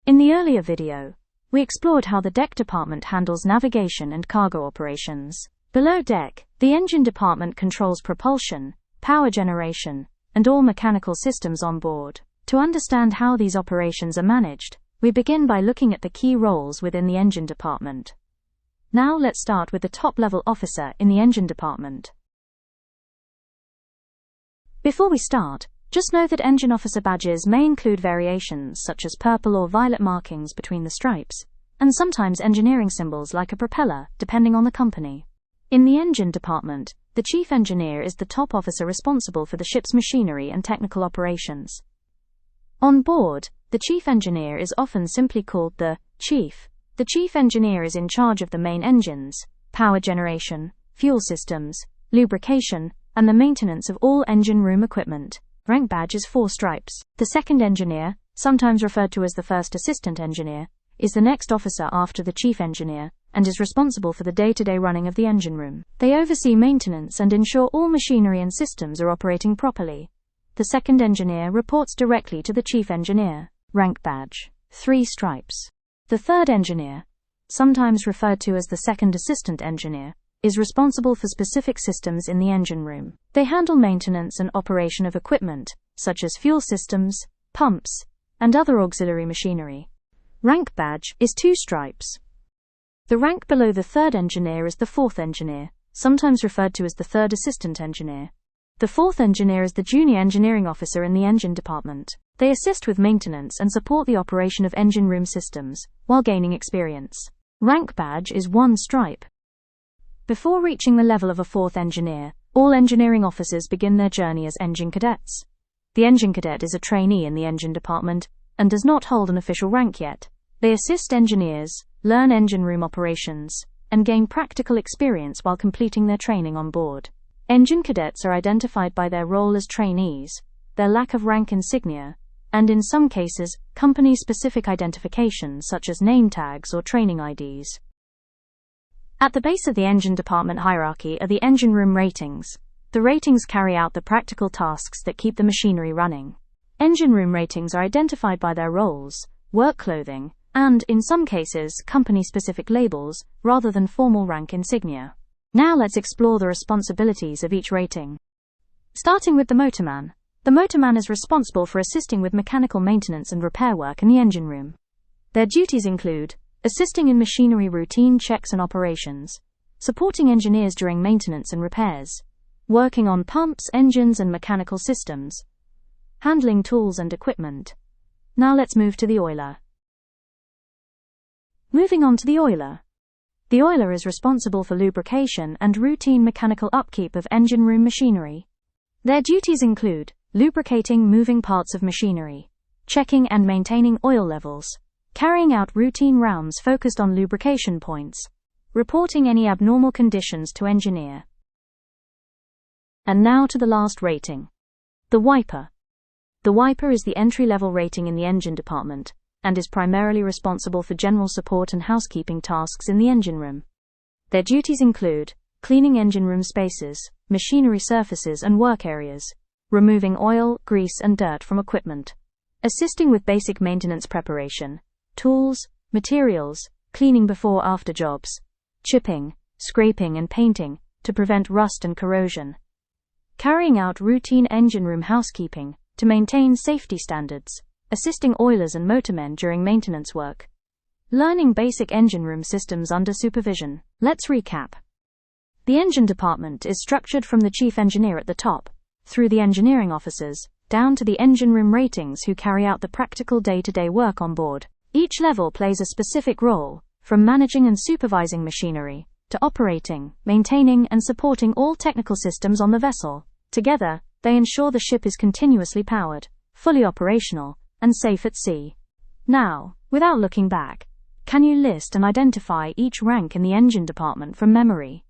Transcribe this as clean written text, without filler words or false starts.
In the earlier video, we explored how the deck department handles navigation and cargo operations. Below deck, the engine department controls propulsion, power generation, and all mechanical systems on board. To understand how these operations are managed, we begin by looking at the key roles within the engine department. Now let's start with the top-level officer in the engine department. Before we start, just know that engine officer badges may include variations such as purple or violet markings between the stripes, and sometimes engineering symbols like a propeller, depending on the company. In the engine department, the chief engineer is the top officer responsible for the ship's machinery and technical operations. On board, the chief engineer is often simply called the chief. The chief engineer is in charge of the main engines, power generation, fuel systems, lubrication, and the maintenance of all engine room equipment. Rank badge is 4 stripes. The second engineer, sometimes referred to as the first assistant engineer, is the next officer after the chief engineer, and is responsible for the day-to-day running of the engine room. They oversee maintenance and ensure all machinery and systems are operating properly. The second engineer reports directly to the chief engineer. Rank badge, 3 stripes. The third engineer, sometimes referred to as the second assistant engineer, is responsible for specific systems in the engine room. They handle maintenance and operation of equipment, such as fuel systems, pumps, and other auxiliary machinery. Rank badge is 2 stripes. The rank below the third engineer is the fourth engineer, sometimes referred to as the third assistant engineer. The fourth engineer is the junior engineering officer in the engine department. They assist with maintenance and support the operation of engine room systems, while gaining experience. Rank badge is 1 stripe. Before reaching the level of a fourth engineer, all engineering officers begin their journey as engine cadets. The engine cadet is a trainee in the engine department, and does not hold an official rank yet. They assist engineers, learn engine room operations, and gain practical experience while completing their training on board. Engine cadets are identified by their role as trainees, their lack of rank insignia, and in some cases, company-specific identifications such as name tags or training IDs. At the base of the engine department hierarchy are the engine room ratings. The ratings carry out the practical tasks that keep the machinery running. Engine room ratings are identified by their roles, work clothing, and, in some cases, company-specific labels, rather than formal rank insignia. Now let's explore the responsibilities of each rating. Starting with the motorman. The motorman is responsible for assisting with mechanical maintenance and repair work in the engine room. Their duties include assisting in machinery routine checks and operations, supporting engineers during maintenance and repairs, working on pumps, engines, and mechanical systems, handling tools and equipment. Now let's move to the oiler. Moving on to the oiler. The oiler is responsible for lubrication and routine mechanical upkeep of engine room machinery. Their duties include lubricating moving parts of machinery, checking and maintaining oil levels, carrying out routine rounds focused on lubrication points, reporting any abnormal conditions to engineer. And now to the last rating. The wiper. The wiper is the entry-level rating in the engine department, and is primarily responsible for general support and housekeeping tasks in the engine room. Their duties include cleaning engine room spaces, machinery surfaces and work areas, removing oil, grease and dirt from equipment, assisting with basic maintenance preparation, tools, materials, cleaning before-after jobs, chipping, scraping and painting to prevent rust and corrosion, carrying out routine engine room housekeeping to maintain safety standards, assisting oilers and motormen during maintenance work, learning basic engine room systems under supervision. Let's recap. The engine department is structured from the chief engineer at the top, through the engineering officers, down to the engine room ratings who carry out the practical day-to-day work on board. Each level plays a specific role, from managing and supervising machinery, to operating, maintaining and supporting all technical systems on the vessel. Together, they ensure the ship is continuously powered, fully operational, and safe at sea. Now, without looking back, can you list and identify each rank in the engine department from memory?